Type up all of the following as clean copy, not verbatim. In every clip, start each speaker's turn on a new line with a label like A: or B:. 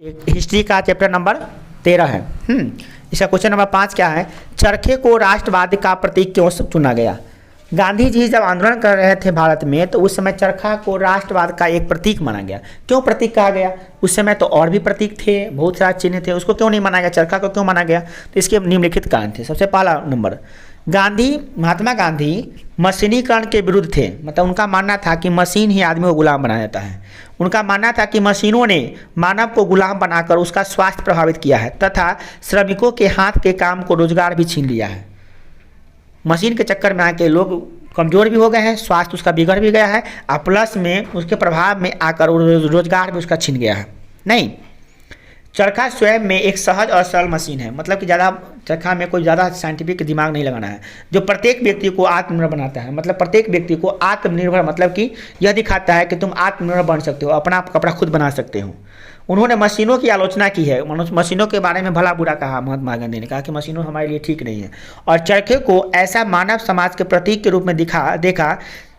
A: एक हिस्ट्री का chapter number 13 है। इसका क्वेश्चन नंबर 5 क्या है? चरखे को राष्ट्रवाद का प्रतीक क्यों चुना गया? गांधी जी जब आंदोलन कर रहे थे भारत में तो उस समय चरखा को राष्ट्रवाद का एक प्रतीक माना गया। क्यों प्रतीक कहा गया? उस समय तो और भी प्रतीक थे, बहुत सारे चिन्ह थे, उसको क्यों नहीं माना गया? चरखा को क्यों माना गया? तो इसके निम्नलिखित कारण थे। सबसे पहला नंबर, महात्मा गांधी मशीनीकरण के विरुद्ध थे। मतलब उनका मानना था कि मशीन ही आदमी को गुलाम बना देता है। उनका मानना था कि मशीनों ने मानव को गुलाम बनाकर उसका स्वास्थ्य प्रभावित किया है तथा श्रमिकों के हाथ के काम को रोजगार भी छीन लिया है। मशीन के चक्कर में आके लोग कमज़ोर भी हो गए हैं, स्वास्थ्य उसका बिगड़ भी गया है और प्लस में उसके प्रभाव में आकर रोजगार भी उसका छीन गया है। नहीं, चरखा स्वयं में एक सहज और सरल मशीन है। मतलब कि ज़्यादा चरखा में कोई ज़्यादा साइंटिफिक दिमाग नहीं लगाना है, जो प्रत्येक व्यक्ति को आत्मनिर्भर बनाता है। मतलब प्रत्येक व्यक्ति को आत्मनिर्भर मतलब कि यह दिखाता है कि तुम आत्मनिर्भर बन सकते हो, अपना कपड़ा खुद बना सकते हो। उन्होंने मशीनों की आलोचना की है, मशीनों के बारे में भला बुरा कहा। महात्मा गांधी ने कहा कि मशीनों हमारे लिए ठीक नहीं है और चरखे को ऐसा मानव समाज के प्रतीक के रूप में देखा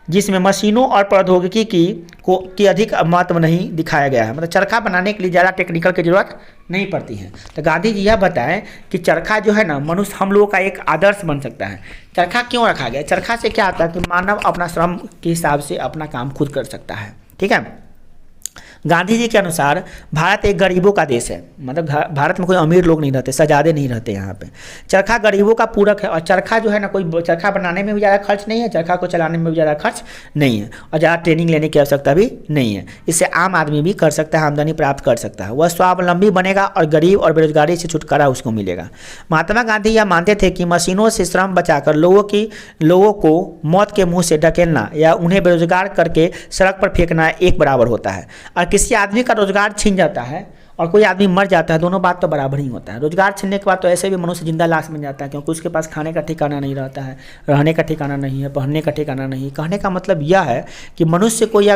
A: जिसमें मशीनों और प्रौद्योगिकी की अधिक महत्व नहीं दिखाया गया है। मतलब चरखा बनाने के लिए ज़्यादा टेक्निकल की जरूरत नहीं पड़ती है। तो गांधी जी यह बताएं कि चरखा जो है ना, मनुष्य हम लोगों का एक आदर्श बन सकता है। चरखा क्यों रखा गया? चरखा से क्या आता है कि मानव अपना श्रम के हिसाब से अपना काम खुद कर सकता है। ठीक है। गांधी जी के अनुसार भारत एक गरीबों का देश है। मतलब भारत में कोई अमीर लोग नहीं रहते, सजादे नहीं रहते यहाँ पे। चरखा गरीबों का पूरक है और चरखा जो है ना, कोई चरखा बनाने में भी ज़्यादा खर्च नहीं है, चरखा को चलाने में भी ज़्यादा खर्च नहीं है और ज़्यादा ट्रेनिंग लेने की आवश्यकता भी नहीं है। इससे आम आदमी भी कर सकता है, आमदनी प्राप्त कर सकता है। वह स्वावलंबी बनेगा और गरीब और बेरोजगारी से छुटकारा उसको मिलेगा। महात्मा गांधी यह मानते थे कि मशीनों से श्रम बचाकर लोगों को मौत के मुँह से ढकेलना या उन्हें बेरोजगार करके सड़क पर फेंकना एक बराबर होता है। और किसी आदमी का रोजगार छीन जाता है और कोई आदमी मर जाता है, दोनों बात तो बराबर ही होता है। रोजगार छीनने के बाद तो ऐसे भी मनुष्य जिंदा लाश बन जाता है, क्योंकि उसके पास खाने का ठिकाना नहीं रहता है, रहने का ठिकाना नहीं है, पहनने का ठिकाना नहीं। कहने का मतलब यह है कि मनुष्य को यह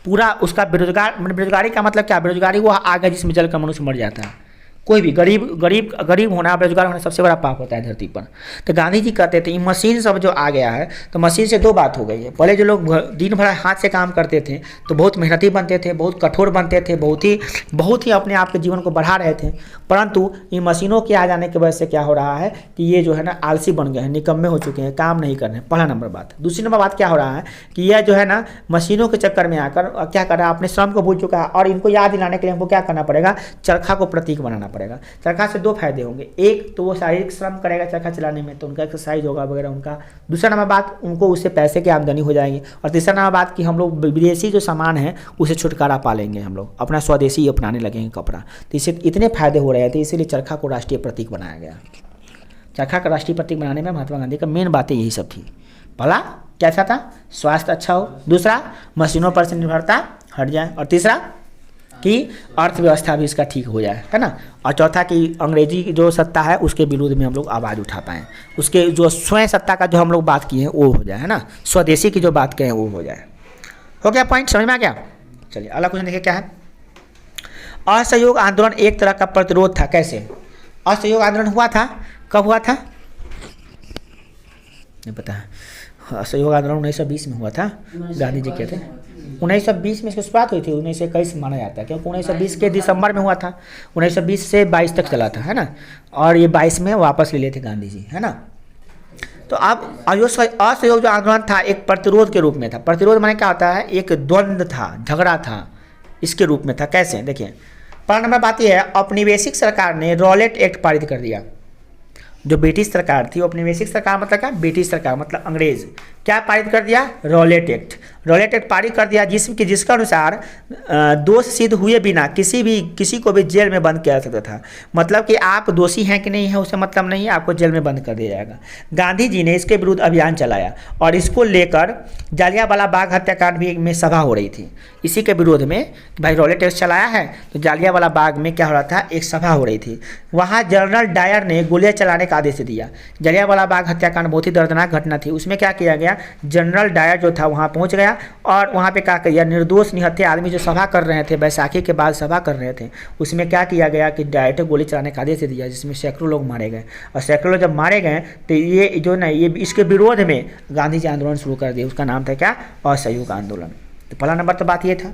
A: पूरा उसका बेरोजगारी का मतलब क्या? बेरोजगारी वो आग है जिसमें जलकर मनुष्य मर जाता है। कोई भी गरीब होना, बेरोजगार होना सबसे बड़ा पाप होता है धरती पर। तो गांधी जी कहते थे मशीन सब जो आ गया है तो मशीन से दो बात हो गई है। पहले जो लोग दिन भर हाथ से काम करते थे तो बहुत मेहनती बनते थे, बहुत कठोर बनते थे, बहुत ही अपने आप के जीवन को बढ़ा रहे थे। परंतु इन मशीनों के आ जाने की वजह से क्या हो रहा है कि ये जो है ना आलसी बन गए हैं, निकम्मे हो चुके हैं, काम नहीं कर रहे हैं। पहला नंबर बात। दूसरी नंबर बात क्या हो रहा है कि यह जो है ना मशीनों के चक्कर में आकर क्या कर रहा है, अपने श्रम को भूल चुका है। और इनको याद दिलाने के लिए हमको क्या करना पड़ेगा? चरखा को प्रतीक बनाना पड़ेगा। चरखा से दो फायदे होंगे। एक तो वो शारीरिक श्रम करेगा चरखा चलाने में, तो उनका एक्सरसाइज होगा वगैरह उनका। दूसरा नंबर बात, उनको उससे पैसे की आमदनी हो जाएगी। और तीसरा नंबर बात कि हम लोग विदेशी जो सामान है उसे छुटकारा पा लेंगे, हम लोग अपना स्वदेशी अपनाने लगेंगे कपड़ा। तो इससे इतने फायदे हो रहे थे, इसीलिए चरखा को राष्ट्रीय प्रतीक बनाया गया। चरखा का राष्ट्रीय प्रतीक बनाने में महात्मा गांधी का मेन बातें यही सब थी। पहला कैसा था? स्वास्थ्य अच्छा हो। दूसरा, मशीनों पर से निर्भरता हट जाए। और तीसरा कि अर्थव्यवस्था भी इसका ठीक हो जाए, है ना। और चौथा कि अंग्रेजी की जो सत्ता है उसके विरोध में हम लोग आवाज़ उठा पाएँ, उसके जो स्वयं सत्ता का जो हम लोग बात किए हैं वो हो जाए, है ना। स्वदेशी की जो बात कहें वो हो जाए। हो गया पॉइंट? समझ में आ गया? चलिए अगला क्वेश्चन देखिए क्या है। असहयोग आंदोलन एक तरह का प्रतिरोध था। कैसे असहयोग आंदोलन हुआ था? कब हुआ था? नहीं पता है। असहयोग आंदोलन 1920 में हुआ था। गांधी जी कहते हैं 1920 में इसकी शुरुआत हुई थी। 1921 माना जाता है क्योंकि 1920 के दिसंबर में हुआ था। 1920 से 22 तक चला था, है ना। और ये 22 में वापस ले लिए थे गांधी जी, है ना। तो अब असहयोग जो आंदोलन था एक प्रतिरोध के रूप में था। प्रतिरोध माने क्या होता है? एक द्वंद्व था, झगड़ा था, इसके रूप में था। कैसे? देखिए पहला नंबर बात यह है, औपनिवेशिक सरकार ने रॉलेट एक्ट पारित कर दिया। जो ब्रिटिश सरकार थी, औपनिवेशिक सरकार मतलब क्या? ब्रिटिश सरकार मतलब अंग्रेज। क्या पारित कर दिया? Rowlatt act. रॉलेट एक्ट पारित कर दिया जिसका अनुसार दोष सिद्ध हुए बिना किसी को भी जेल में बंद किया जा सकता था। मतलब कि आप दोषी हैं कि नहीं है उससे मतलब नहीं है, आपको जेल में बंद कर दिया जाएगा। गांधी जी ने इसके विरुद्ध अभियान चलाया और इसको लेकर जालियांवाला बाग हत्याकांड भी में सभा हो रही थी। इसी के विरोध में भाई रॉलेट एक्ट चलाया है तो जालियांवाला बाग में क्या हो रहा था? एक सभा हो रही थी। वहाँ जनरल डायर ने गोलियां चलाने का आदेश दिया। जालियांवाला बाग हत्याकांड बहुत ही दर्दनाक घटना थी। उसमें क्या किया गया? जनरल डायर जो था वहाँ पहुँच गया और वहाँ पे क्या किया? निर्दोष निहत्थे आदमी जो सभा कर रहे थे, बैसाखी के बाद सभा कर रहे थे, उसमें क्या किया गया कि डायरेक्ट गोली चलाने का आदेश दिया, जिसमें सैकड़ों लोग मारे गए। और सैकड़ों लोग जब मारे गए तो ये जो ना ये इसके विरोध में गांधी जी आंदोलन शुरू कर दिया। उसका नाम था क्या? असहयोग आंदोलन। तो पहला नंबर तो बात ये था।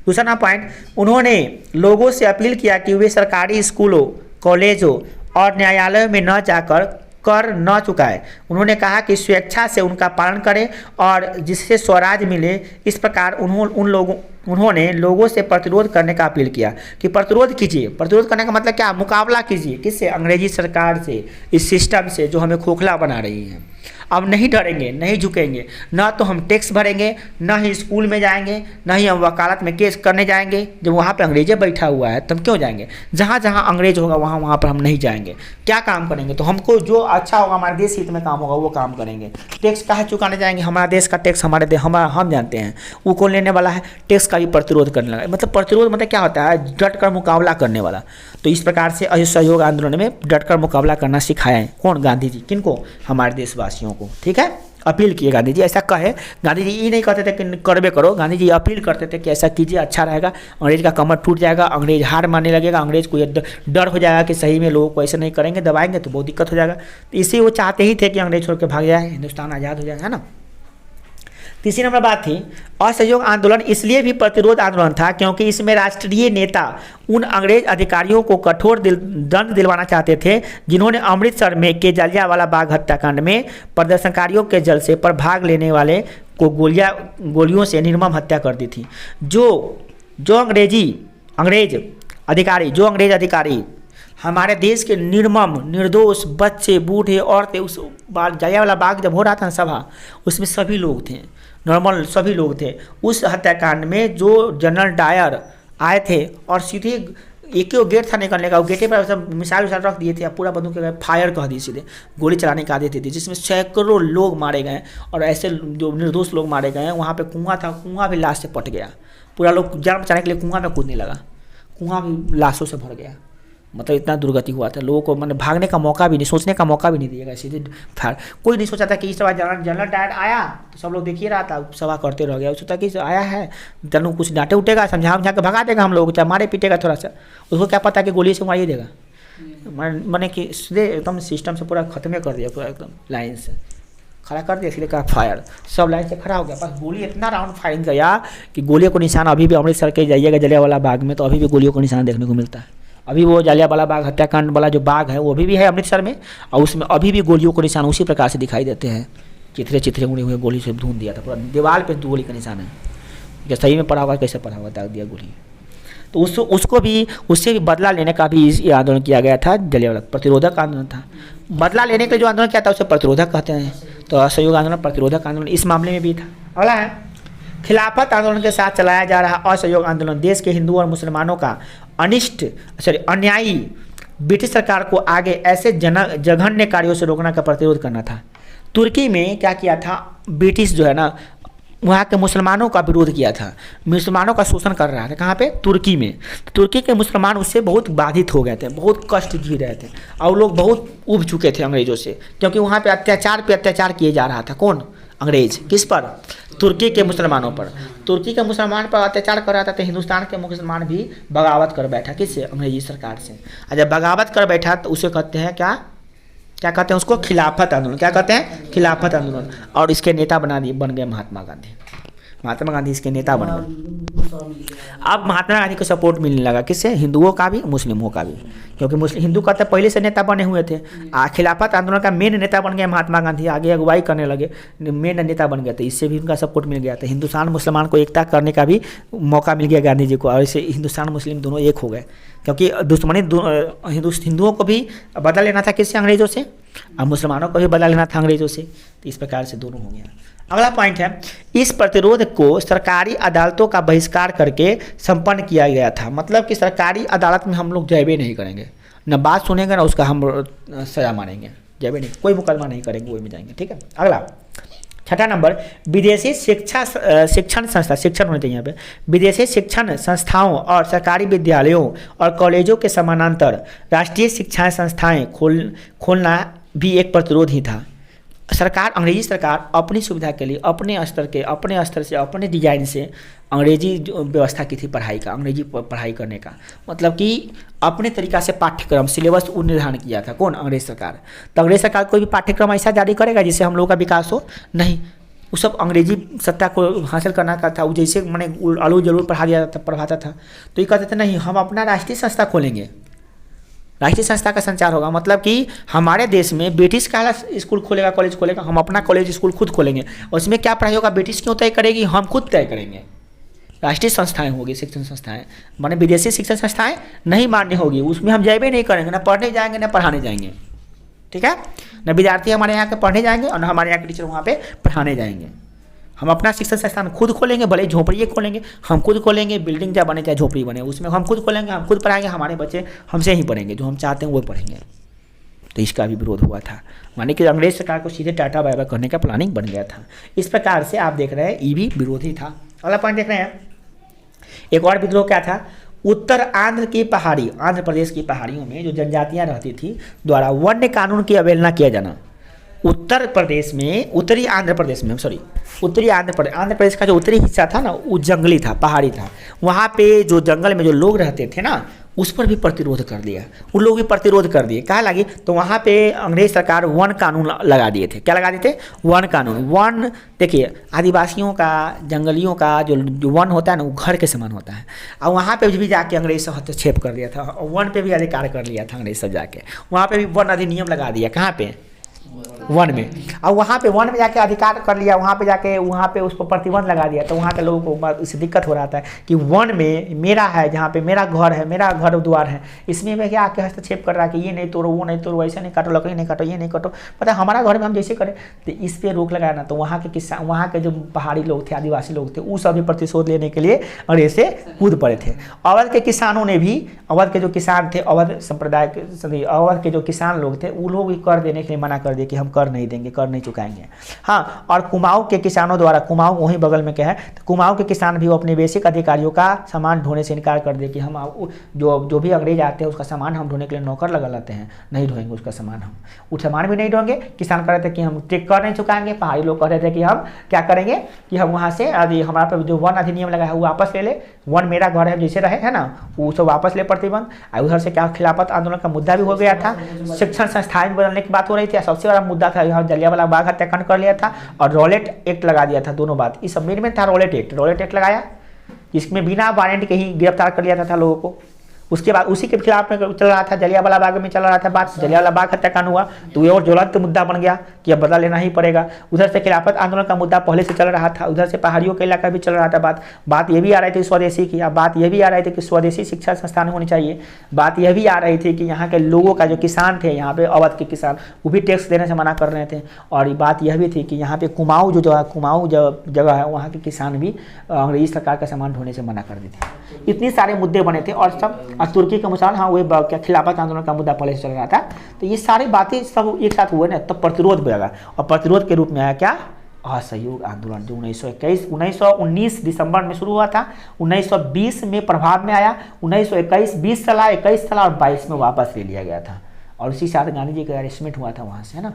A: दूसरा नंबर पॉइंट, उन्होंने लोगों से अपील किया कि वे सरकारी स्कूलों, कॉलेजों और न्यायालयों में न जाकर कर न चुकाए। उन्होंने कहा कि स्वेच्छा से उनका पालन करें और जिससे स्वराज मिले। इस प्रकार उन्होंने लोगों से प्रतिरोध करने का अपील किया कि प्रतिरोध कीजिए। प्रतिरोध करने का मतलब क्या, मुकाबला कीजिए। किससे? अंग्रेजी सरकार से, इस सिस्टम से जो हमें खोखला बना रही है। अब नहीं डरेंगे, नहीं झुकेंगे, ना तो हम टैक्स भरेंगे, ना ही स्कूल में जाएंगे, ना ही हम वकालत में केस करने जाएंगे। जब वहाँ पे अंग्रेज बैठा हुआ है तो हम क्यों जाएंगे? जहाँ जहाँ अंग्रेज होगा वहाँ पर हम नहीं जाएंगे। क्या काम करेंगे? तो हमको जो अच्छा होगा, हमारे देश हित में काम होगा वो काम करेंगे। टैक्स काहे चुकाने जाएंगे? हमारा देश का टैक्स हम जानते हैं वो कौन लेने वाला है। टैक्स का भी प्रतिरोध करने लगा। मतलब प्रतिरोध मतलब क्या होता है? डट कर मुकाबला करने वाला। तो इस प्रकार से असहयोग आंदोलन में डट कर मुकाबला करना सिखाया है। कौन? गांधी जी। किनको? हमारे देशवासियों को। ठीक है, अपील किए गांधी जी। ऐसा कहे गांधी जी ये नहीं कहते थे कि करबे करो, गांधी जी अपील करते थे कि ऐसा कीजिए, अच्छा रहेगा, अंग्रेज का कमर टूट जाएगा, अंग्रेज हार मानने लगेगा, अंग्रेज को डर हो जाएगा कि सही में लोगों को ऐसे नहीं करेंगे, दबाएंगे तो बहुत दिक्कत हो जाएगा। तो इसी वो चाहते ही थे कि अंग्रेज छोड़ के भाग जाए, हिंदुस्तान आज़ाद हो जाए, है ना। तीसरी नंबर बात थी, असहयोग आंदोलन इसलिए भी प्रतिरोध आंदोलन था क्योंकि इसमें राष्ट्रीय नेता उन अंग्रेज अधिकारियों को कठोर दंड दिलवाना चाहते थे जिन्होंने अमृतसर में के जलियांवाला बाग हत्याकांड में प्रदर्शनकारियों के जलसे पर भाग लेने वाले को गोलियों से निर्मम हत्या कर दी थी। जो अंग्रेज अधिकारी हमारे देश के निर्मम निर्दोष बच्चे, बूढ़े, औरतें, उस जलियांवाला बाग जब हो रहा था सभा, उसमें सभी लोग थे, नॉर्मल सभी लोग थे। उस हत्याकांड में जो जनरल डायर आए थे और सीधे एक ही गेट था निकलने का, वो गेटे पर सब मिसाइल रख दिए थे, पूरा बंदूक के फायर कह दिए, सीधे गोली चलाने का आदेश थे, जिसमें सैकड़ों लोग मारे गए और ऐसे जो निर्दोष लोग मारे गए। वहाँ पे कुआं था, कुआं भी लाश से पट गया, पूरा लोग जान बचाने के लिए कुआं में कूदने लगा, कुआं भी लाशों से भर गया। मतलब इतना दुर्गति हुआ था, लोगों को मैंने भागने का मौका भी नहीं, सोचने का मौका भी नहीं दिएगा, सीधे फायर। कोई नहीं सोचा था कि इस बार जनरल डायर आया तो सब लोग देखिए रहा था, सभा करते रह गया। सोचा कि आया है तनु कुछ डांटे उठेगा, समझा के भगा देगा हम लोग, चाहे मारे पीटेगा थोड़ा सा, उसको क्या पता कि गोली से मारिए देगा। मैंने कि सीधे एकदम सिस्टम से पूरा खत्म कर दिया, पूरा एकदम लाइन से खड़ा कर दिया, सीधे कहा फायर, सब लाइन से खड़ा हो गया। बस गोली इतना राउंड फायरिंग किया कि गोलियों को निशान अभी भी अमृतसर के जाइएगा जलियांवाला बाग में तो अभी भी गोलियों को निशान देखने को मिलता है। अभी वो जलियांवाला बाग हत्याकांड वाला जो बाग है वो अभी भी है अमृतसर में, और उसमें अभी भी गोलियों को निशान उसी प्रकार से दिखाई देते हैं। चित्रे उड़े हुए गोली से धून दिया था, पूरा दीवार पे गोली का निशान है। क्या सही में पड़ा हुआ, कैसे पड़ा हुआ, दाग दिया गोली। तो उससे भी बदला लेने का भी ये आंदोलन किया गया था। जलियांवाला प्रतिरोधक आंदोलन था। बदला लेने के लिए जो आंदोलन किया था उसे प्रतिरोधक कहते हैं। तो असहयोग आंदोलन प्रतिरोधक आंदोलन इस मामले में भी था। अगला है, खिलाफत आंदोलन के साथ चलाया जा रहा असहयोग आंदोलन देश के हिंदू और मुसलमानों का अन्यायी ब्रिटिश सरकार को आगे ऐसे जघन्य कार्यों से रोकने का प्रतिरोध करना था। तुर्की में क्या किया था, ब्रिटिश जो है ना वहाँ के मुसलमानों का विरोध किया था, मुसलमानों का शोषण कर रहा था। कहाँ पे? तुर्की में। तुर्की के मुसलमान उससे बहुत बाधित हो गए थे, बहुत कष्ट झेल रहे थे और लोग बहुत उब चुके थे अंग्रेजों से, क्योंकि वहाँ पे अत्याचार किए जा रहा था। कौन? अंग्रेज। किस पर? तुर्की के मुसलमानों पर। तुर्की के मुसलमान पर अत्याचार कर रहा था तो हिंदुस्तान के मुसलमान भी बगावत कर बैठा। किससे? अंग्रेजी सरकार से। और जब बगावत कर बैठा तो उसे कहते हैं क्या कहते हैं उसको? खिलाफत आंदोलन। क्या कहते हैं? खिलाफत आंदोलन। और इसके नेता बन गए महात्मा गांधी। महात्मा गांधी इसके नेता बन गए। अब महात्मा गांधी को सपोर्ट मिलने लगा, किससे? हिंदुओं का भी, मुस्लिमों का भी, क्योंकि हिंदू कहते पहले से नेता बने हुए थे। खिलाफत आंदोलन का मेन नेता बन गए महात्मा गांधी, आगे अगुवाई करने लगे, मेन नेता बन गए थे। इससे भी उनका सपोर्ट मिल गया था। हिंदुस्तान मुसलमान को एकता करने का भी मौका मिल गया गांधी जी को, और इससे हिंदुस्तान मुस्लिम दोनों एक हो गए, क्योंकि दुश्मनी हिंदुओं को भी बदला लेना था किससे? अंग्रेजों से, और मुसलमानों को भी बदला लेना था अंग्रेजों से। तो इस प्रकार से दोनों हो गया। अगला पॉइंट है, इस प्रतिरोध को सरकारी अदालतों का बहिष्कार करके संपन्न किया गया था। मतलब कि सरकारी अदालत में हम लोग जयबे नहीं करेंगे, न बात सुनेंगे ना उसका हम सजा मानेंगे, जयबे नहीं, कोई मुकदमा नहीं करेंगे, वही में जाएंगे। ठीक है। अगला छठा नंबर, विदेशी शिक्षण संस्था, शिक्षण होने चाहिए यहाँ पे, विदेशी शिक्षण संस्थाओं और सरकारी विद्यालयों और कॉलेजों के समानांतर राष्ट्रीय शिक्षा संस्थाएं खोलना भी एक प्रतिरोध ही था। सरकार, अंग्रेजी सरकार अपनी सुविधा के लिए अपने स्तर से अपने डिजाइन से अंग्रेजी व्यवस्था की थी पढ़ाई का, अंग्रेजी पढ़ाई करने का, मतलब कि अपने तरीका से पाठ्यक्रम सिलेबस निर्धारण किया था। कौन? अंग्रेज सरकार। तो अंग्रेज सरकार कोई भी पाठ्यक्रम ऐसा जारी करेगा जिससे हम लोगों का विकास हो नहीं। वो सब अंग्रेजी सत्ता को हासिल करना का था। वो जैसे मैंने आलू जरूर पढ़ाता था। तो ये कहते थे नहीं, हम अपना राष्ट्रीय संस्था खोलेंगे, राष्ट्रीय संस्था का संचार होगा। मतलब कि हमारे देश में ब्रिटिश का स्कूल खोलेगा, कॉलेज खोलेगा, हम अपना कॉलेज स्कूल खुद खोलेंगे। और उसमें क्या पढ़ाई होगा, ब्रिटिश क्यों तय करेगी, हम खुद तय करेंगे। राष्ट्रीय संस्थाएं होगी, शिक्षण संस्थाएं, माने विदेशी शिक्षण संस्थाएं नहीं मान्य होगी, उसमें हम जाए नहीं करेंगे, ना पढ़ने जाएंगे ना पढ़ाने जाएंगे। ठीक है, न विद्यार्थी हमारे यहाँ के पढ़ने जाएंगे और न हमारे यहाँ के टीचर वहाँ पे पढ़ाने जाएंगे। हम अपना शिक्षण संस्थान खुद खोलेंगे, भले ही झोपड़ी खोलेंगे, हम खुद खोलेंगे, बिल्डिंग चाहे बने चाहे झोपड़ी बने, उसमें हम खुद खोलेंगे, हम खुद पढ़ाएंगे, हमारे बच्चे हमसे ही पढ़ेंगे, जो हम चाहते हैं वो पढ़ेंगे। तो इसका भी विरोध हुआ था, माने कि अंग्रेज सरकार को सीधे टाटा बाय बाय करने का प्लानिंग बन गया था। इस प्रकार से आप देख रहे हैं ये भी विरोधी था। अगला पॉइंट देख रहे हैं, एक और विद्रोह क्या था, उत्तर आंध्र की पहाड़ी, आंध्र प्रदेश की पहाड़ियों में जो जनजातियां रहती थी द्वारा वन्य कानून की अवहेलना किया जाना। उत्तर प्रदेश में, उत्तरी आंध्र प्रदेश में, उत्तरी आंध्र प्रदेश का जो उत्तरी हिस्सा था ना वो जंगली था, पहाड़ी था। वहाँ पे जो जंगल में जो लोग रहते थे ना उस पर भी प्रतिरोध कर दिया, उन लोग भी प्रतिरोध कर दिए। कहाँ लगी, तो वहाँ पे अंग्रेज सरकार वन कानून लगा दिए थे। क्या लगा दिए थे, वन कानून। वन देखिए, आदिवासियों का, जंगलियों का जो वन होता है ना वो घर के समान होता है। और वहाँ पे भी जाके अंग्रेज सब हस्तक्षेप कर दिया था, वन पे भी अधिकार कर लिया था अंग्रेज सब जाके। वहाँ पे भी वन अधिनियम लगा दिया, कहाँ पे, वन में। और वहाँ पे वन में जाके अधिकार कर लिया, वहाँ पे जाके वहाँ पे उसको प्रतिबंध लगा दिया। तो वहाँ के लोगों को इससे दिक्कत हो रहा था कि वन में मेरा है, जहाँ पे मेरा घर है, मेरा घर द्वार है, इसमें मैं क्या आके हस्तक्षेप कर रहा है कि ये नहीं तोड़ो, वो नहीं तोड़ो, ऐसे नहीं काटो, लकड़ी नहीं काटो, ये नहीं काटो, पता है हमारा घर में हम जैसे करें। तो इस पर रोक लगाया ना। तो वहाँ के किसान, वहाँ के जो पहाड़ी लोग थे, आदिवासी लोग थे, वो सभी प्रतिशोध लेने के लिए अंग्रेज से कूद पड़े थे। अवध के किसानों ने भी, अवध के जो किसान थे, अवध संप्रदाय के, अवध के जो किसान लोग थे, वो लोग भी कर देने के लिए मना कर दिए कि हम कर नहीं देंगे, कर नहीं चुकाएंगे। हाँ, और कुमाऊं के किसानों द्वारा, कुमाऊं वहीं बगल में क्या है, तो कुमाऊं के किसान भी अपने बेसिक अधिकारियों का सामान ढोने से इनकार कर दिए कि हम जो भी अंग्रेज आते हैं उसका सामान हम ढोने के लिए नौकर लगा लाते हैं, नहीं ढोएंगे उसका सामान, हम वो सामान भी नहीं ढोएंगे। किसान कह रहे थे कि हम कर नहीं चुकाएंगे, पहाड़ी लोग कह रहे थे कि हम क्या करेंगे कि हम वहाँ से हमारा पर जो वन अधिनियम लगा है वो वापस ले ले, वन मेरा घर है जैसे रहे, है ना, वो सब वापस ले प्रतिबंध। उधर से क्या खिलाफत आंदोलन का मुद्दा भी हो गया था, शिक्षण संस्थाएं बदलने की बात हो रही थी। सबसे बड़ा मुद्दा था यहाँ जलियांवाला बाग हत्याकांड कर लिया था और रॉलेट एक्ट लगा दिया था। दोनों बात इस मेन में था, रॉलेट एक्ट लगाया, इसमें बिना वारंट के ही गिरफ्तार कर लिया था लोगों को। उसके बाद उसी के खिलाफ में चल रहा था, जलियांवाला बाग में चल रहा था बात, जलियांवाला बाग हत्याकांड हुआ तो ये और ज्वलंत मुद्दा बन गया कि अब बदला लेना ही पड़ेगा। उधर से खिलाफत आंदोलन का मुद्दा पहले से चल रहा था, उधर से पहाड़ियों का इलाका भी चल रहा था। बात ये भी आ रही थी स्वदेशी की, अब बात ये भी आ रही थी कि स्वदेशी शिक्षा संस्थान होनी चाहिए। बात यह भी आ रही थी कि यहाँ के लोगों का जो किसान थे, यहाँ पे अवध के किसान, वो भी टैक्स देने से मना कर रहे थे। और बात यह भी थी कि यहाँ पे कुमाऊं जो जगह है वहाँ के किसान भी अंग्रेजी सरकार का सामान ढोने से मना कर देते। इतने सारे मुद्दे बने थे और सब तुर्की के मुसलमान, हाँ वही क्या खिलाफत आंदोलन का मुद्दा पहले से चल रहा था। तो ये सारी बातें सब एक साथ हुए ना, तब प्रतिरोध बनेगा। और प्रतिरोध के रूप में आया क्या, असहयोग आंदोलन, जो 1919 दिसंबर में शुरू हुआ था, 1920 में प्रभाव में आया, 1921 20 साल, 21 साल और 22 में वापस ले लिया गया था। और उसी साथ गांधी जी का अरेस्टमेंट हुआ था वहाँ से, है ना।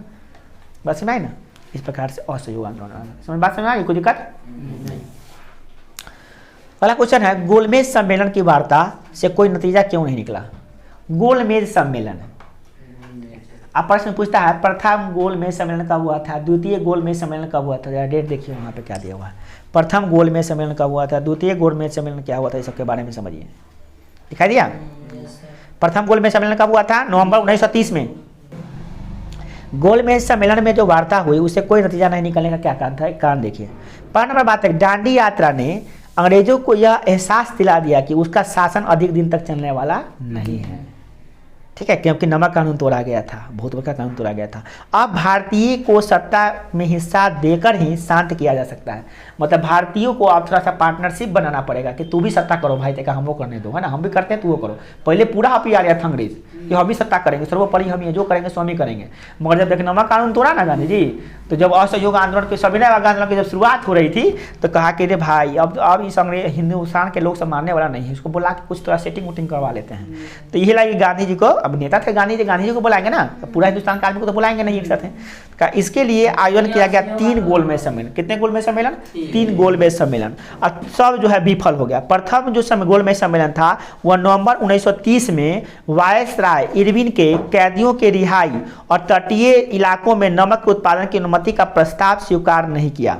A: बस समझ ना, इस प्रकार से असहयोग आंदोलन, समझ बात समझ आ गई, कोई दिक्कत नहीं। पहला क्वेश्चन है, गोलमेज सम्मेलन की वार्ता से कोई नतीजा क्यों नहीं निकला। गोलमेज सम्मेलन, आप प्रश्न पूछता है प्रथम गोलमेज सम्मेलन कब हुआ था, द्वितीय गोलमेज सम्मेलन कब हुआ था। जरा डेट देखिए वहाँ पे क्या दिया हुआ है, प्रथम गोलमेज सम्मेलन कब हुआ था, द्वितीय गोलमेज सम्मेलन क्या हुआ था, इस सबके बारे में समझिए। दिखाई दिया, प्रथम गोलमेज सम्मेलन कब हुआ था, नवंबर 1930 में। गोलमेज सम्मेलन में जो वार्ता हुई उससे कोई नतीजा नहीं निकलने का क्या कारण था, कारण देखिए। पहला नंबर बात है, दांडी यात्रा ने अंग्रेजों को यह एहसास दिला दिया कि उसका शासन अधिक दिन तक चलने वाला नहीं है, ठीक है, क्योंकि नमक कानून तोड़ा गया था, बहुत बड़ा कानून तोड़ा गया था। अब भारतीय को सत्ता में हिस्सा देकर ही शांत किया जा सकता है। मतलब भारतीयों को अब थोड़ा सा पार्टनरशिप बनाना पड़ेगा कि तू भी सत्ता करो भाई, देखा हम वो करने दो, है ना, हम भी करते हैं तू वो करो। पहले पूरा आप ही आ गया था अंग्रेज कि हम भी सत्ता करेंगे, सर्वोपरि हम ये जो करेंगे सो हम ही करेंगे। मगर जब देखें नमक कानून तोड़ा ना गांधी जी, तो जब असहयोग आंदोलन के सविनय आंदोलन की जब शुरुआत हो रही थी तो कहा कि रे भाई अब इस अंग्रेज हिंदुस्तान के लोग सब मानने वाला नहीं है, इसको बुला के कुछ थोड़ा सेटिंग वोटिंग करवा लेते हैं। तो यही लगी गांधी जी को, अब नेता थे गांधी जी को बुलाएंगे ना, तो पूरा हिंदुस्तान का आदमी को तो बुलाएंगे नहीं एक साथ है। इसके लिए आयोजन किया गया 3 गोलमेज सम्मेलन। कितने गोलमेज सम्मेलन, 3 गोलमेज सम्मेलन। और सब जो है विफल हो गया। प्रथम जो गोलमेज सम्मेलन था वह नवंबर 1930 में वायसराय राय इरविन के कैदियों के रिहाई और तटीय इलाकों में नमक के उत्पादन की अनुमति का प्रस्ताव स्वीकार नहीं किया।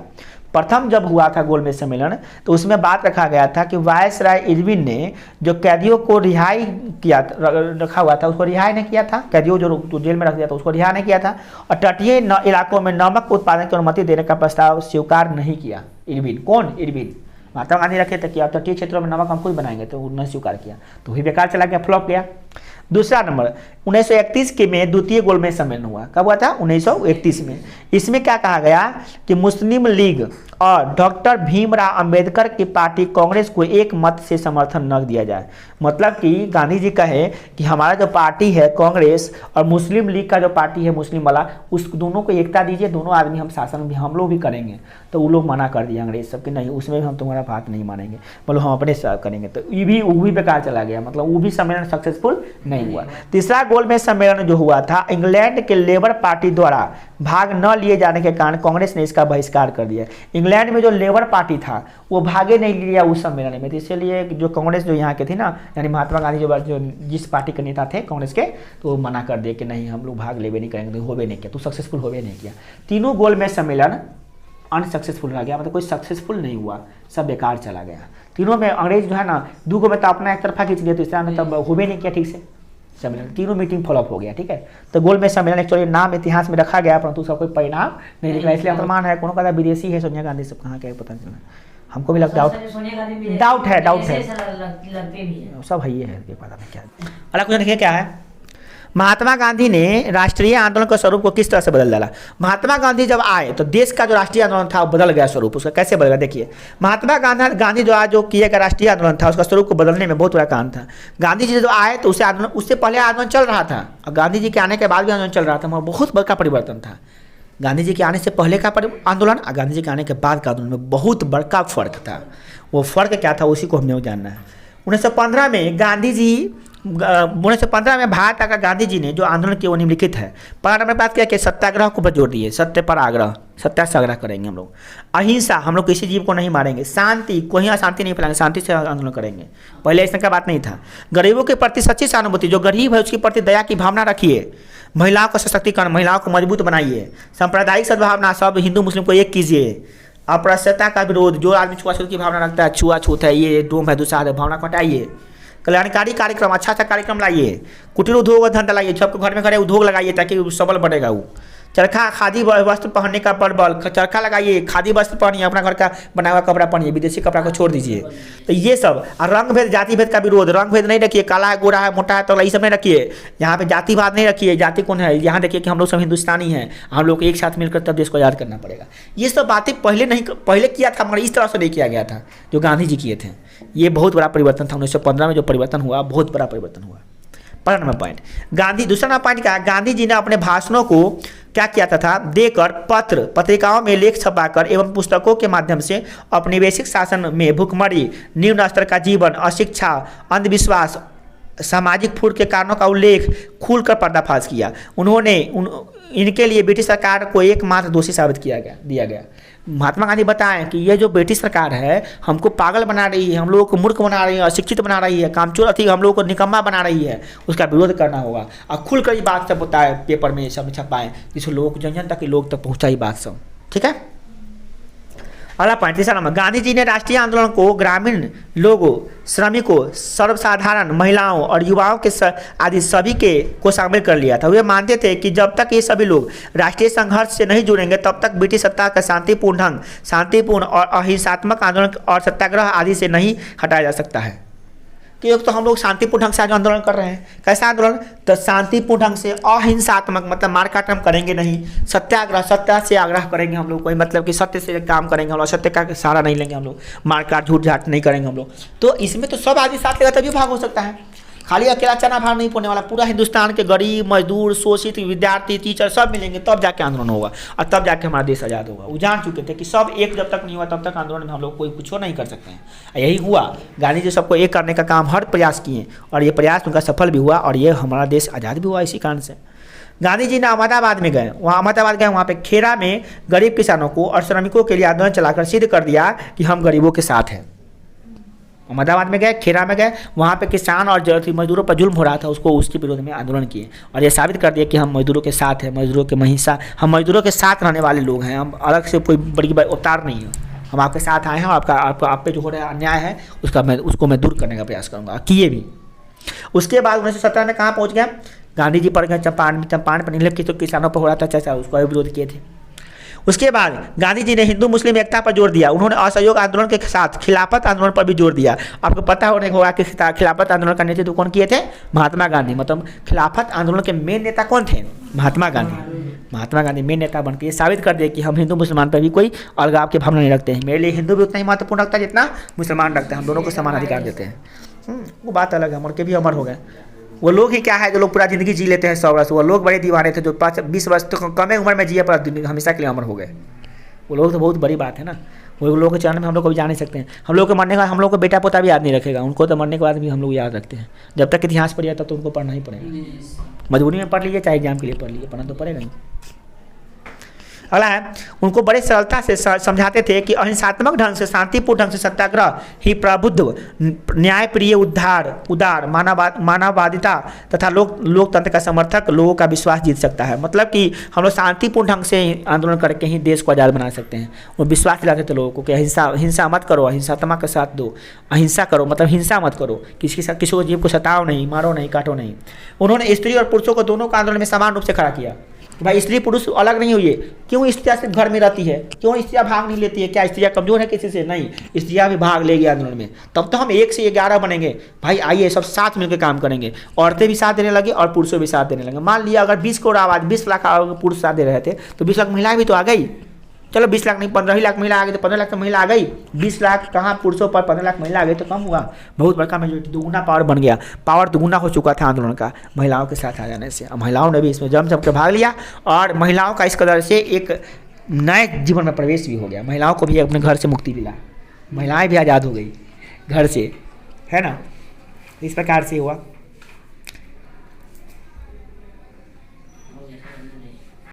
A: प्रथम जब हुआ था गोलमेज सम्मेलन तो उसमें बात रखा गया था कि वायसराय इरविन ने जो कैदियों को रिहाई किया रखा हुआ था उसको रिहाई नहीं किया था, कैदियों जो जेल में रख दिया था उसको रिहा नहीं किया था, और तटीय इलाकों में नमक उत्पादन की अनुमति देने का प्रस्ताव स्वीकार नहीं किया। इरविन कौन? इरविन महात्मा गांधी रखे थे कि तटीय क्षेत्रों में नमक हम खुद बनाएंगे, तो उन्होंने स्वीकार किया, तो वही बेकार चला गया, फ्लॉप गया। दूसरा नंबर 1931 के में द्वितीय गोलमेज सम्मेलन हुआ। कब हुआ था? 1931 में। इसमें क्या कहा गया कि मुस्लिम लीग और डॉक्टर भीमराव अंबेडकर की पार्टी कांग्रेस को एक मत से समर्थन न दिया जाए। मतलब कि गांधी जी कहे कि हमारा जो पार्टी है कांग्रेस और मुस्लिम लीग का जो पार्टी है मुस्लिम वाला, उस दोनों को एकता दीजिए, दोनों आदमी हम शासन भी हम लोग भी करेंगे। तो वो लोग मना कर दिए अंग्रेज सब कि नहीं, उसमें भी हम तुम्हारा बात नहीं मानेंगे, मतलब हम अपने साथ करेंगे। तो वो भी बेकार चला गया, मतलब वो भी सम्मेलन सक्सेसफुल नहीं हुआ। तीसरा गोलमेज सम्मेलन जो हुआ था, इंग्लैंड के लेबर पार्टी द्वारा भाग न लिए जाने के कारण कांग्रेस ने इसका बहिष्कार कर दिया। इंग्लैंड में जो लेबर पार्टी था वो भागे नहीं लिया उस सम्मेलन में, तो इसलिए जो कांग्रेस जो यहाँ के थे ना, यानी महात्मा गांधी जो जिस पार्टी के नेता थे कांग्रेस के, तो वो मना कर दिए कि नहीं हम लोग भाग लेवे नहीं करेंगे, तो होवे नहीं किया, तो सक्सेसफुल होवे नहीं किया। तीनों गोलमेज सम्मेलन अनसक्सेसफुल रह गया, मतलब कोई सक्सेसफुल नहीं हुआ, सब बेकार चला गया। तीनों में अंग्रेज जो है ना, दो को में तो अपना एक तरफा खींच लिया, तो इस तरह में तब होवे नहीं किया ठीक से सम्मेलन, तीनों मीटिंग फॉलोअप हो गया। ठीक है, तो गोलमेज सम्मेलन एक्चुअली नाम इतिहास में रखा गया, परंतु उसका कोई परिणाम नहीं निकला, इसलिए अपमान है। कौन कहता विदेशी है सोनिया गांधी, सब कहाँ क्या पता चला, हमको भी लगता है डाउट है सब है, ये है पता नहीं क्या। अगला क्वेश्चन देखिए क्या है, महात्मा गांधी ने राष्ट्रीय आंदोलन के स्वरूप को किस तरह से बदल डाला। महात्मा गांधी जब आए तो देश का जो राष्ट्रीय आंदोलन था वो बदल गया स्वरूप, उसका कैसे बदल गया देखिए। महात्मा गांधी जो आज जो किया गया राष्ट्रीय आंदोलन था उसका स्वरूप को बदलने में बहुत बड़ा काम था। गांधी जी जो आए तो उससे पहले आंदोलन चल रहा था, और गांधी जी के आने के बाद भी आंदोलन चल रहा था, बहुत बड़ा परिवर्तन था। गांधी जी के आने से पहले का आंदोलन और गांधी जी के आने के बाद का आंदोलन में बहुत बड़का फर्क था। वो फर्क क्या था उसी को हमें जानना है। 1915 में गांधी जी 1915 में भारत आकर गांधी जी ने जो आंदोलन किया वो निम्नलिखित है। पहला नंबर बात किया कि सत्याग्रह को जोर दिए, सत्य पर आग्रह, सत्याग्रह करेंगे हम लोग। अहिंसा, हम लोग किसी जीव को नहीं मारेंगे। शांति, कोई अशांति नहीं फैलाएंगे, शांति से आंदोलन करेंगे, पहले ऐसा का बात नहीं था। गरीबों के प्रति सच्ची सहानुभूति, जो गरीब है उसके प्रति दया की भावना रखिए। महिलाओं का सशक्तिकरण, महिलाओं को मजबूत बनाइए। सांप्रदायिक सद्भावना, सब हिंदू मुस्लिम को एक कीजिए। अस्पृश्यता का विरोध, जो आदमी छुआछूत की भावना रखता है, छुआछूत है, ये डोम है, दूसरा है, भावना को हटाइए। कल्याणकारी कार्यक्रम, अच्छा कार्यक्रम लाइए। कुटीर उद्योग धंधा लाइए, सबके घर में घरे उद्योग लगाइए ताकि सबल बढ़ेगा। वो चरखा, खादी वस्त्र पहनने का प्रबल, चरखा लगाइए, खादी वस्त्र पहनिए, अपना घर का बना हुआ कपड़ा पहनिए, विदेशी कपड़ा को छोड़ दीजिए। तो ये सब, और रंग भेद, जाति भेद का विरोध, रंग भेद नहीं रखिए, काला है, गोरा है, मोटा है, तो ये सब नहीं रखिए। यहाँ पे जातिवाद नहीं रखिए, जाति कौन है, यहाँ देखिए कि हम लोग सब हिंदुस्तानी हैं, हम लोग एक साथ मिलकर तब देश को याद करना पड़ेगा। ये सब बातें पहले किया था, मगर इस तरह से नहीं किया गया था जो गांधी जी किए थे। ये बहुत बड़ा परिवर्तन था। 1915 में जो परिवर्तन हुआ, बहुत बड़ा परिवर्तन हुआ। पहला नंबर पॉइंट गांधी। दूसरा नंबर पॉइंट क्या है, गांधी जी ने अपने भाषणों को क्या किया था देकर, पत्रिकाओं में लेख छपाकर एवं पुस्तकों के माध्यम से औपनिवेशिक शासन में भुखमरी, निम्न स्तर का जीवन, अशिक्षा, अंधविश्वास, सामाजिक फूट के कारणों का उल्लेख खुलकर पर्दाफाश किया। उन्होंने इनके लिए ब्रिटिश सरकार को एकमात्र दोषी साबित दिया गया। महात्मा गांधी बताएं कि ये जो ब्रिटिश सरकार है हमको पागल बना रही है, हम लोगों को मूर्ख बना रही है, अशिक्षित बना रही है, कामचोर थी, हम लोगों को निकम्मा बना रही है, उसका विरोध करना होगा। और खुलकर ये बात सब बताए, पेपर में सब छपाएं, जिससे लोगों को जन तक लोग तक पहुँचाई बात सब। ठीक है, अगला पॉइंट, तीसरा नंबर, गांधी जी ने राष्ट्रीय आंदोलन को ग्रामीण लोगों, श्रमिकों, सर्वसाधारण, महिलाओं और युवाओं के आदि सभी को शामिल कर लिया था। वे मानते थे कि जब तक ये सभी लोग राष्ट्रीय संघर्ष से नहीं जुड़ेंगे तब तक ब्रिटिश सत्ता का शांतिपूर्ण और अहिंसात्मक आंदोलन और सत्याग्रह आदि से नहीं हटाया जा सकता है। कि एक तो हम लोग शांतिपूर्ण ढंग से आज आंदोलन कर रहे हैं, कैसा आंदोलन, तो शांतिपूर्ण ढंग से, अहिंसात्मक मतलब मारकाट हम करेंगे नहीं, सत्याग्रह, सत्य से आग्रह करेंगे हम लोग, कोई मतलब कि सत्य से काम करेंगे हम लोग, सत्य का सहारा नहीं लेंगे हम लोग, मारकाट झूठ झाट नहीं करेंगे हम लोग। तो इसमें तो सब आदमी साथ लेगा तभी भाग हो सकता है, खाली अकेला चना भाग नहीं पड़ने वाला, पूरा हिंदुस्तान के गरीब, मजदूर, शोषित, विद्यार्थी, टीचर सब मिलेंगे तब जाके आंदोलन होगा, और तब जाके हमारा देश आज़ाद होगा। वो जान चुके थे कि सब एक जब तक नहीं हुआ तब तक आंदोलन में हम लोग कोई कुछ नहीं कर सकते हैं। यही हुआ, गांधी जी सबको एक करने का काम हर प्रयास किए, और ये प्रयास उनका सफल भी हुआ, और ये हमारा देश आज़ाद भी हुआ इसी कारण से। गांधी जी ने अहमदाबाद में गए, वहाँ पे खेड़ा में गरीब किसानों को और श्रमिकों के लिए आंदोलन चलाकर सिद्ध कर दिया कि हम गरीबों के साथ हैं। अहमदाबाद में गए, खेड़ा में गए, वहाँ पे किसान और जो मजदूरों पर जुल्म हो रहा था उसको उसके विरोध में आंदोलन किए और ये साबित कर दिया कि हम मजदूरों के साथ हैं, मजदूरों के महिंसा, हम मजदूरों के साथ रहने वाले लोग हैं, हम अलग से कोई बड़ी अवतार नहीं है, हम आपके साथ आए हैं और आप पे जो हो रहा है अन्याय है उसको मैं दूर करने का प्रयास करूँगा, किए भी। उसके बाद 1917 में कहाँ पहुँच गया, गांधी जी पढ़ गए चंपारण पर नीलम की तो किसानों पर हो रहा था चर्चा, उसका विरोध किए थे। उसके बाद गांधी जी ने हिंदू मुस्लिम एकता पर जोर दिया, उन्होंने असहयोग आंदोलन के साथ खिलाफत आंदोलन पर भी जोर दिया। आपको पता होगा कि खिलाफत आंदोलन का नेतृत्व कौन किए थे, महात्मा गांधी। मतलब खिलाफत आंदोलन के मेन नेता कौन थे, महात्मा गांधी। महात्मा गांधी मेन नेता बन के ये साबित कर दिया कि हम हिंदू मुसलमान पर भी कोई अलगाव की भावना नहीं रखते हैं। मेरे लिए हिंदू भी उतना ही महत्वपूर्ण रखता है जितना मुसलमान रखते हैं, हम दोनों को समान अधिकार देते हैं। वो बात अलग है, उनके भी अमर हो गए। वो लोग ही क्या है जो लोग पूरा ज़िंदगी जी लेते हैं 100 वर्ष, वो लोग बड़े दीवाने थे जो 20 वर्ष तो कम उम्र में जिए पर हमेशा के लिए अमर हो गए। वो लोग तो बहुत बड़ी बात है ना, वो लोगों के चरण में हम लोग कभी जा नहीं सकते हैं। हम लोग के मरने का हम लोग को बेटा पोता भी याद नहीं रखेगा, उनको तो मरने के बाद भी हम लोग याद रखते हैं। जब तक इतिहास पढ़िए तब तो उनको पढ़ना ही पड़ेगा, मजबूरी में पढ़ लीजिए चाहे एग्जाम के लिए पढ़ लीजिए, पढ़ना तो पड़ेगा ही। अगला है, उनको बड़े सरलता से समझाते थे कि अहिंसात्मक ढंग से शांतिपूर्ण ढंग से सत्याग्रह ही प्रबुद्ध न्यायप्रिय उदार मानववादिता तथा लोकतंत्र का समर्थक लोगों का विश्वास जीत सकता है। मतलब कि हम लोग शांतिपूर्ण ढंग से आंदोलन करके ही देश को आज़ाद बना सकते हैं। वो विश्वास दिलाते थे लोगों को कि हिंसा मत करो, अहिंसात्मक का साथ दो, अहिंसा करो मतलब हिंसा मत करो, किसी को जीव को सताओ नहीं, मारो नहीं, काटो नहीं। उन्होंने स्त्री और पुरुषों को दोनों का आंदोलन में समान रूप से खड़ा किया। भाई स्त्री पुरुष अलग नहीं हुई है, क्यों स्त्रियाँ सिर्फ घर में रहती है, क्यों स्त्रियाँ भाग नहीं लेती है, क्या स्त्रियाँ कमजोर है किसी से, नहीं, स्त्रियाँ भी भाग लेगी आंदोलन में, तब तो हम 1 से 11 बनेंगे। भाई आइए सब साथ मिलकर काम करेंगे, औरतें भी साथ देने लगी और पुरुषों भी साथ देने लगे। मान लिया अगर 20 करोड़ आबादी 20 लाख पुरुष साथ दे रहे थे तो 20 लाख महिलाएं भी तो आ गई। चलो 20 लाख नहीं 15 ही लाख महिला आ गई तो 15 लाख तो महिला आ गई, 20 लाख कहाँ पुरुषों पर 15 लाख महिला आ गई तो कम हुआ, बहुत बड़का मेजोरिटी, दुगुना पावर बन गया। पावर दुगुना हो चुका था आंदोलन का महिलाओं के साथ आ जाने से। महिलाओं ने भी इसमें जम के भाग लिया और महिलाओं का इस कदर से एक नए जीवन में प्रवेश भी हो गया। महिलाओं को भी अपने घर से मुक्ति मिला, महिलाएँ भी आज़ाद हो गई घर से, है ना। इस प्रकार से हुआ।